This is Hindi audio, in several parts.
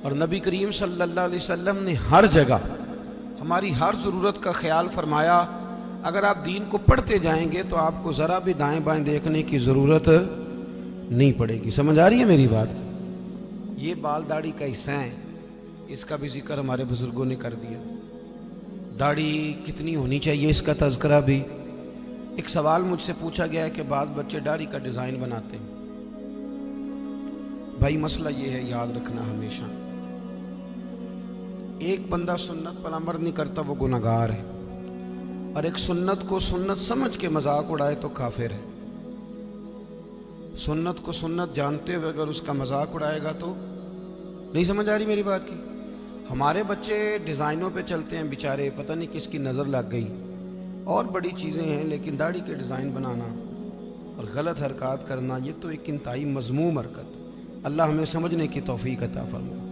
और नबी करीम सल्लल्लाहु अलैहि वसल्लम ने हर जगह हमारी हर ज़रूरत का ख्याल फरमाया। अगर आप दीन को पढ़ते जाएंगे तो आपको ज़रा भी दाएं बाएं देखने की ज़रूरत नहीं पड़ेगी। समझ आ रही है मेरी बात? ये बाल दाढ़ी का हिस्सा है, इसका भी जिक्र हमारे बुजुर्गों ने कर दिया। दाढ़ी कितनी होनी चाहिए इसका तज़किरा भी। एक सवाल मुझसे पूछा गया है कि बाद बच्चे दाढ़ी का डिज़ाइन बनाते हैं। भाई मसला ये है, याद रखना हमेशा, एक बंदा सुन्नत पर अमल नहीं करता वो गुनहगार है, और एक सुन्नत को सुन्नत समझ के मजाक उड़ाए तो काफिर है। सुन्नत को सुन्नत जानते हुए अगर उसका मजाक उड़ाएगा तो नहीं। समझ आ रही मेरी बात की? हमारे बच्चे डिज़ाइनों पे चलते हैं बेचारे, पता नहीं किसकी नज़र लग गई, और बड़ी चीज़ें हैं, लेकिन दाढ़ी के डिज़ाइन बनाना और गलत हरकत करना ये तो एक इंतहाई मज़मूम हरकत। अल्लाह हमें समझने की तौफीक अता फरमाए।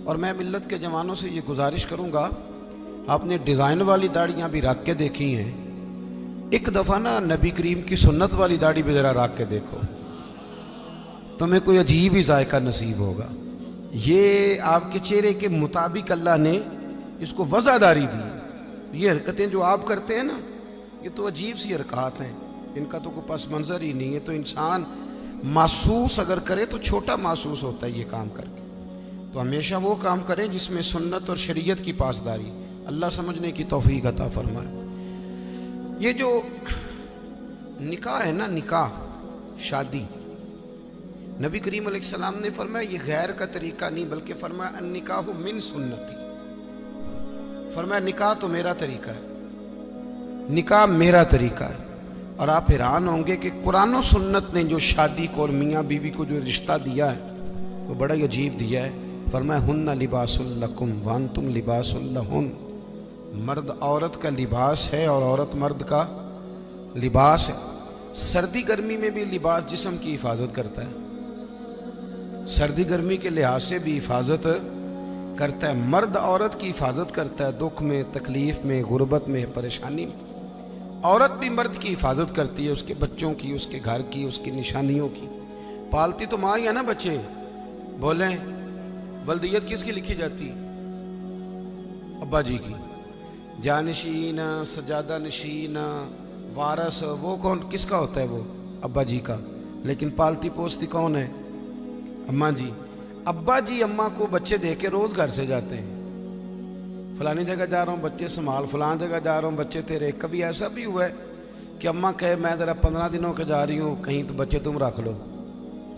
और मैं मिल्लत के जवानों से ये गुजारिश करूँगा, आपने डिज़ाइन वाली दाढ़ियाँ भी रख के देखी हैं, एक दफ़ा ना नबी करीम की सुन्नत वाली दाढ़ी भी ज़रा रख के देखो, तुम्हें कोई अजीब ही जायका नसीब होगा। ये आपके चेहरे के मुताबिक अल्लाह ने इसको वज़ादारी दी। ये हरकतें जो आप करते हैं ना, ये तो अजीब सी हरकत हैं, इनका तो कोई पस मंज़र ही नहीं है। तो इंसान महसूस अगर करे तो छोटा महसूस होता है ये काम करके। तो हमेशा वो काम करें जिसमें सुन्नत और शरीयत की पासदारी। अल्लाह समझने की तौफीक अता फरमाए। ये जो निकाह है ना, निकाह शादी, नबी करीम अलैहिस्सलाम ने फरमाया ये गैर का तरीका नहीं, बल्कि फरमाया अन्निकाहु मिन सुन्नती। फरमाया निकाह तो मेरा तरीका है, निकाह मेरा तरीका है। और आप हैरान होंगे कि कुरान और सुन्नत ने जो शादी को और मियाँ बीवी को जो रिश्ता दिया है वो बड़ा ही अजीब दिया है। फरमाया हुन्ना लिबासुल लकुम व अंतुम लिबासुल लहुन। मर्द औरत का लिबास है और औरत मर्द का लिबास है। सर्दी गर्मी में भी लिबास जिस्म की हिफाजत करता है, सर्दी गर्मी के लिहाज से भी हिफाजत करता है। मर्द औरत की हिफाजत करता है, दुख में, तकलीफ में, गुर्बत में, परेशानी में। औरत भी मर्द की हिफाजत करती है, उसके बच्चों की, उसके घर की, उसकी निशानियों की। पालती तो माँ ही है ना बच्चे। बोले वल्दियत किसकी लिखी जाती? अब्बा जी की। जानशीन, सजादा नशीन, वारस, वो कौन किसका होता है? वो अब्बा जी का। लेकिन पालती पोसती कौन है? अम्मा जी। अब्बा जी अम्मा को बच्चे दे के रोज घर से जाते हैं, फलानी जगह जा रहा हूँ बच्चे संभाल, फलानी जगह जा रहा हूँ बच्चे तेरे। कभी ऐसा भी हुआ है कि अम्मा कहे मैं ज़रा 15 दिनों के जा रही हूँ कहीं, तो बच्चे तुम रख लो?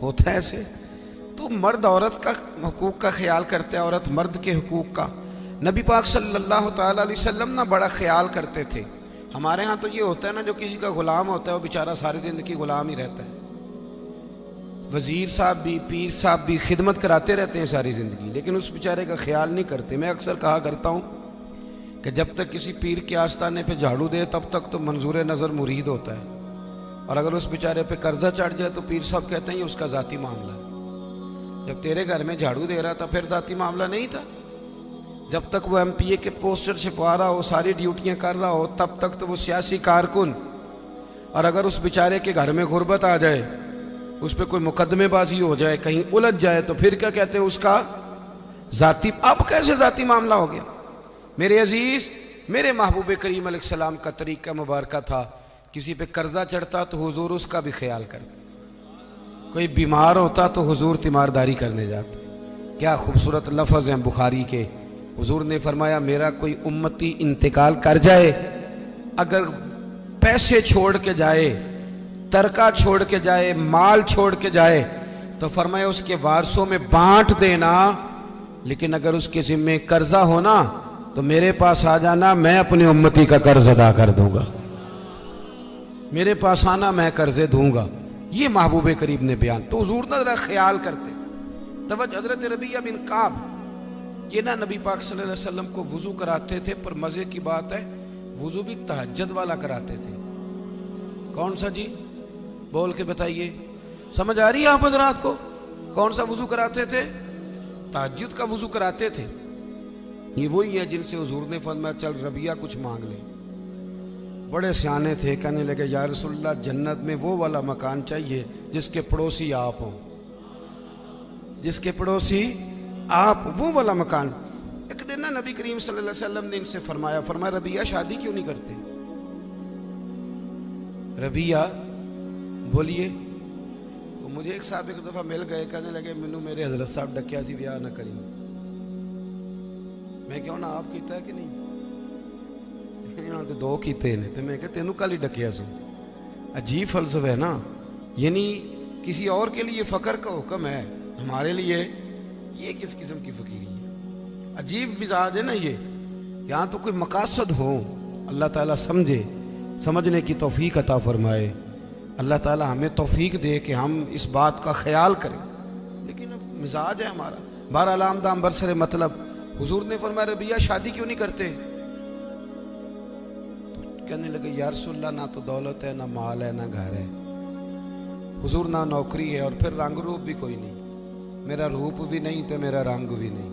होता है ऐसे? तो मर्द औरत का हुकूक का ख्याल करते हैं, औरत मर्द के हुकूक का। नबी पाक सल्लल्लाहु ताला अलैहि वसल्लम ना बड़ा ख्याल करते थे। हमारे यहाँ तो ये होता है ना, जो किसी का गुलाम होता है वो बेचारा सारी जिंदगी गुलाम ही रहता है। वजीर साहब भी, पीर साहब भी खिदमत कराते रहते हैं सारी ज़िंदगी, लेकिन उस बेचारे का ख्याल नहीं करते। मैं अक्सर कहा करता हूँ कि जब तक किसी पीर के आस्थाने पे झाड़ू दे तब तक तो मंजूर नज़र मुरीद होता है, और अगर उस बेचारे पे कर्जा चढ़ जाए तो पीर साहब कहते हैं ये उसका ज़ाती मामला है। जब तेरे घर में झाड़ू दे रहा था फिर ज़ाती मामला नहीं था। जब तक वो MPA के पोस्टर छिपवा रहा हो, सारी ड्यूटियाँ कर रहा हो, तब तक तो वो सियासी कारकुन। और अगर उस बेचारे के घर में गुर्बत आ जाए, उस पर कोई मुकदमेबाजी हो जाए, कहीं उलझ जाए, तो फिर क्या कहते हैं? उसका जाती। अब कैसे जाती मामला हो गया? मेरे अजीज, मेरे महबूब करीम अलैहिस्सलाम का तरीका मुबारक था, किसी पे कर्जा चढ़ता तो हुजूर उसका भी ख्याल करते, कोई बीमार होता तो हुजूर तीमारदारी करने जाते। क्या खूबसूरत लफ्ज़ हैं बुखारी के। हुजूर ने फरमाया मेरा कोई उम्मती इंतकाल कर जाए, अगर पैसे छोड़ के जाए, तरका छोड़ के जाए, माल छोड़ के जाए, तो फरमाया उसके वारसों में बांट देना, लेकिन अगर उसके जिम्मे कर्जा हो ना तो मेरे पास आ जाना, मैं अपनी उम्मती का कर्ज अदा कर दूंगा। मेरे पास आना, मैं कर्जे दूंगा। ये महबूब करीब ने बयान। तो हुजूर ना जरा ख्याल करते। तवज्जो, हजरत रबिया बिन काब ये ना नबी पाक सल्लल्लाहु अलैहि वसल्लम को वुजू कराते थे, पर मजे की बात है वुजू भी तहज्जुद वाला कराते थे। कौन सा जी? बोल के बताइए। समझ आ रही है आप हजरात को? कौन सा वुजू कराते थे? तहज्जुद का वुजू कराते थे। ये वही है जिनसे हुजूर ने फरमाया चल रबिया कुछ मांग ले। बड़े सियाने थे, कहने लगे या रसूलल्लाह जन्नत में वो वाला मकान चाहिए जिसके पड़ोसी आप हो, जिसके पड़ोसी आप वो वाला मकान। एक दिन ना नबी करीम सल्लल्लाहु अलैहि वसल्लम ने इनसे फरमाया रबिया शादी क्यों नहीं करते? रबिया बोलिए। तो मुझे एक साहब एक दफा मिल गए, कहने लगे मैनू मेरे हजरत साहब डकिया सी ब्याह ना करी। मैं क्यों ना आप कीता है कि नहीं? तो दो कीते ने, तो मैं क्या तेनू कल ही डकिया सो। अजीब फलसफा है ना, यानी किसी और के लिए फकर का हुक्म है, हमारे लिए ये किस किस्म की फकीरी है? अजीब मिजाज है ना ये। यहाँ तो कोई मकासद हो, अल्लाह ताला समझे, समझने की तौफीक अता फरमाए। अल्लाह ताला हमें तौफीक दे कि हम इस बात का ख्याल करें, लेकिन अब मिजाज है हमारा। बहरहाल आमदाम बरसरे मतलब हुजूर ने फरमाया रबिया शादी क्यों नहीं करते? तो कहने लगे या रसूलल्लाह ना तो दौलत है, ना माल है, ना घर है हुजूर, ना नौकरी है, और फिर रंग रूप भी कोई नहीं। मेरा रूप भी नहीं तो मेरा रंग भी नहीं,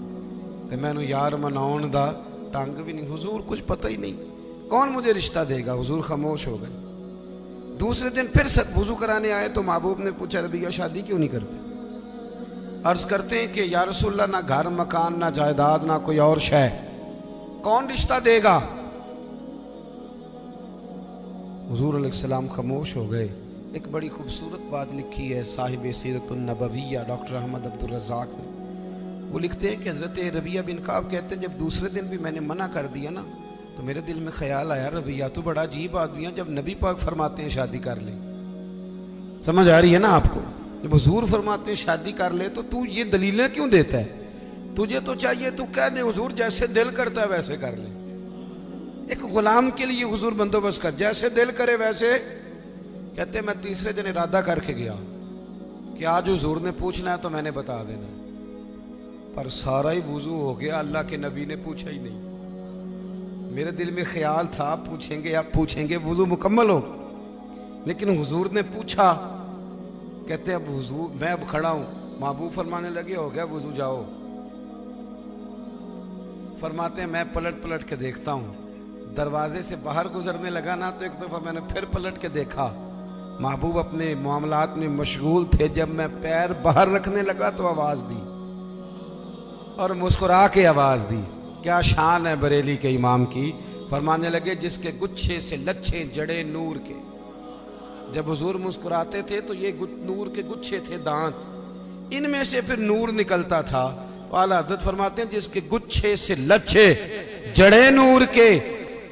तो मैनू यार मनाउण दा ढंग भी नहीं। हुजूर कुछ पता ही नहीं, कौन मुझे रिश्ता देगा? हुजूर खामोश हो गए। दूसरे दिन फिर वुजू कराने आए तो महबूब ने पूछा रबिया शादी क्यों नहीं करते? अर्ज करते हैं कि या रसूलल्लाह ना घर मकान, ना जायदाद, ना कोई और शय, कौन रिश्ता देगा? हुजूर अलैहिस्सलाम खामोश हो गए। एक बड़ी खूबसूरत बात लिखी है साहिब सीरतुन नबविया डॉक्टर अहमद अब्दुल रज़ाक ने। वो लिखते हैं कि हजरत रबिया बिन काब कहते हैं जब दूसरे दिन भी मैंने मना कर दिया ना, तो मेरे दिल में ख्याल आया रबिया तो बड़ा अजीब आदमी है, जब नबी पाक फरमाते हैं शादी कर ले। समझ आ रही है ना आपको? जब हुजूर फरमाते हैं शादी कर ले तो तू ये दलीलें क्यों देता है? तुझे तो चाहिए तू कह दे हुजूर जैसे दिल करता है वैसे कर ले। एक गुलाम के लिए हुजूर बंदोबस्त कर, जैसे दिल करे वैसे। कहते मैं तीसरे दिन इरादा करके गया कि आज हुजूर ने पूछना है तो मैंने बता देना, पर सारा ही वुजू हो गया, अल्लाह के नबी ने पूछा ही नहीं। मेरे दिल में ख्याल था आप पूछेंगे, वुजू मुकम्मल हो, लेकिन हुजूर ने पूछा। कहते अब हुजूर मैं अब खड़ा हूं, महबूब फरमाने लगे हो गया वुजू जाओ। फरमाते हैं मैं पलट पलट के देखता हूं, दरवाजे से बाहर गुजरने लगा ना तो एक दफा मैंने फिर पलट के देखा, महबूब अपने मामलात में मशगूल थे। जब मैं पैर बाहर रखने लगा तो आवाज दी और मुस्कुरा के आवाज दी। क्या शान है बरेली के इमाम की। फरमाने लगे जिसके गुच्छे से लच्छे जड़े नूर के। जब हुजूर मुस्कुराते थे तो ये नूर के गुच्छे थे दांत, इनमें से फिर नूर निकलता था। तो आला हज़रत फरमाते हैं जिसके गुच्छे से लच्छे जड़े नूर के,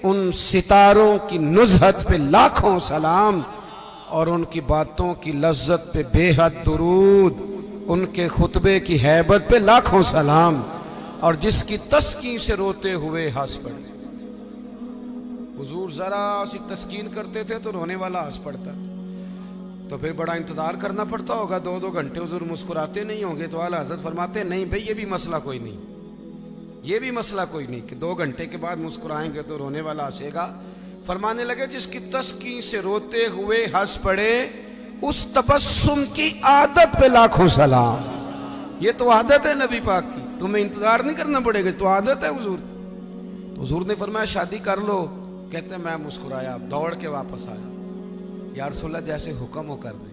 उन सितारों की नुज़हत पे लाखों सलाम और उनकी बातों की लज्जत पे बेहद दुरूद, उनके खुतबे की हैबत पे लाखों सलाम, और जिसकी तस्कीन से रोते हुए हंस पड़े। हुजूर जरा सी तस्कीन करते थे तो रोने वाला हंस पड़ता, तो फिर बड़ा इंतजार करना पड़ता होगा, 2-2 घंटे हुजूर मुस्कुराते नहीं होंगे। तो आला हज़रत फरमाते नहीं भाई ये भी मसला कोई नहीं, ये भी मसला कोई नहीं कि 2 घंटे के बाद मुस्कुराएंगे तो रोने वाला हंसेगा। फरमाने लगे जिसकी तस्कीन से रोते हुए हंस पड़े, उस तबस्सुम की आदत पे लाखों सलाम। ये तो आदत है नबी पाक की, तुम्हें इंतजार नहीं करना पड़ेगा, तो आदत है हुजूर। तो हुजूर ने फरमाया शादी कर लो। कहते मैं मुस्कुराया, दौड़ के वापस आया, या रसूलल्लाह जैसे हुक्म हो कर दे।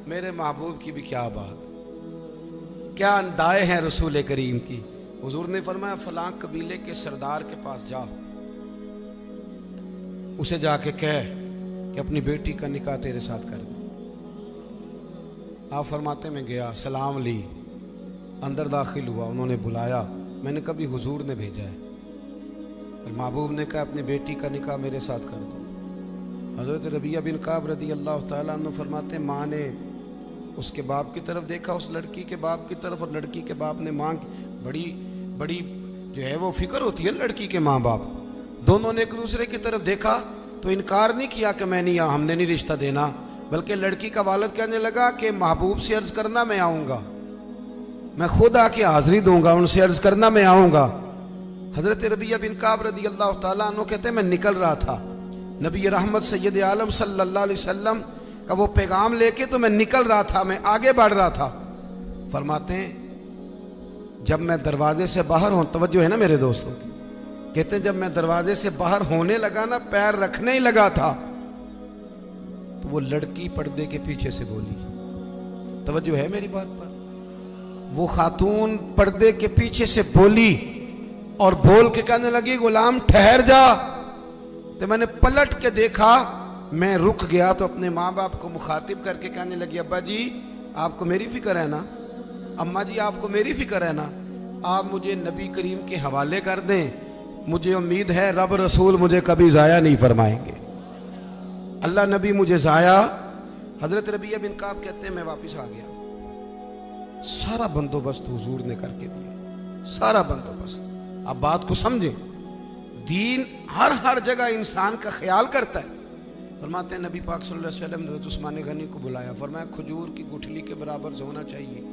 मेरे महबूब की भी क्या बात, क्या अंदाए हैं रसूल करीम की। हुजूर ने फरमाया फलां कबीले के सरदार के पास जाओ, उसे जाके कह कि अपनी बेटी का निकाह तेरे साथ कर दे। आप फरमाते मैं गया, सलाम ली, अंदर दाखिल हुआ, उन्होंने बुलाया, मैंने कभी हुजूर ने भेजा है। और महबूब ने कहा अपनी बेटी का निकाह मेरे साथ कर दो। हज़रत रबिया बिन काब रदी अल्लाह तआला अन्हु फरमाते माँ ने उसके बाप की तरफ देखा, उस लड़की के बाप की तरफ, और लड़की के बाप ने माँ की बड़ी बड़ी जो है वो फिक्र होती है लड़की के माँ बाप, दोनों ने एक दूसरे की तरफ देखा तो इनकार नहीं किया कि मैं नहीं हमने नहीं रिश्ता देना, बल्कि लड़की का वालिद कहने लगा कि महबूब से अर्ज करना मैं आऊँगा, मैं खुद आके हाजिरी दूंगा, उनसे अर्ज करना मैं आऊँगा। हज़रत रबिया बिन काब रदी अल्लाह तआला अन्हु कहते हैं मैं निकल रहा था, नबी रहमत सैयद आलम सल्लल्लाहु अलैहि वसल्लम का वो पैगाम लेके, तो मैं निकल रहा था, मैं आगे बढ़ रहा था। फरमाते हैं जब मैं दरवाजे से बाहर हूँ, तवज्जो है ना मेरे दोस्तों, कहते हैं जब मैं दरवाजे से बाहर होने लगा ना, पैर रखने ही लगा था, तो वो लड़की पर्दे के पीछे से बोली, तवज्जो है मेरी बात पर, वो खातून पर्दे के पीछे से बोली और बोल के कहने लगी, गुलाम ठहर जा। तो मैंने पलट के देखा, मैं रुक गया तो अपने माँ बाप को मुखातिब करके कहने लगी, अब्बा जी आपको मेरी फिक्र है ना, अम्मा जी आपको मेरी फिक्र है ना, आप मुझे नबी करीम के हवाले कर दें, मुझे उम्मीद है रब रसूल मुझे कभी ज़ाया नहीं फरमाएंगे। अल्लाह नबी मुझे ज़ाया। हजरत रबिया बिन काब कहते हैं मैं वापस आ गया, सारा बंदोबस्त हुजूर ने करके दिया, सारा बंदोबस्त। आप बात को समझें, दीन हर जगह इंसान का ख्याल करता है। फरमाते हैं नबी पाक सल्लल्लाहु अलैहि वसल्लम ने हज़रत उस्मान गनी को बुलाया, फरमाया खजूर की गुठली के बराबर होना चाहिए।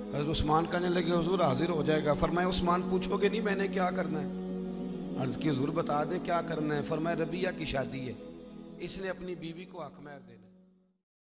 हज़रत उस्मान कहने लगे हुजूर हाजिर हो जाएगा। फरमाया उस्मान पूछोगे नहीं मैंने क्या करना है? अर्ज की हुजूर बता दें क्या करना है। फरमाया रबिया की शादी है, इसने अपनी बीवी को हक महर देना।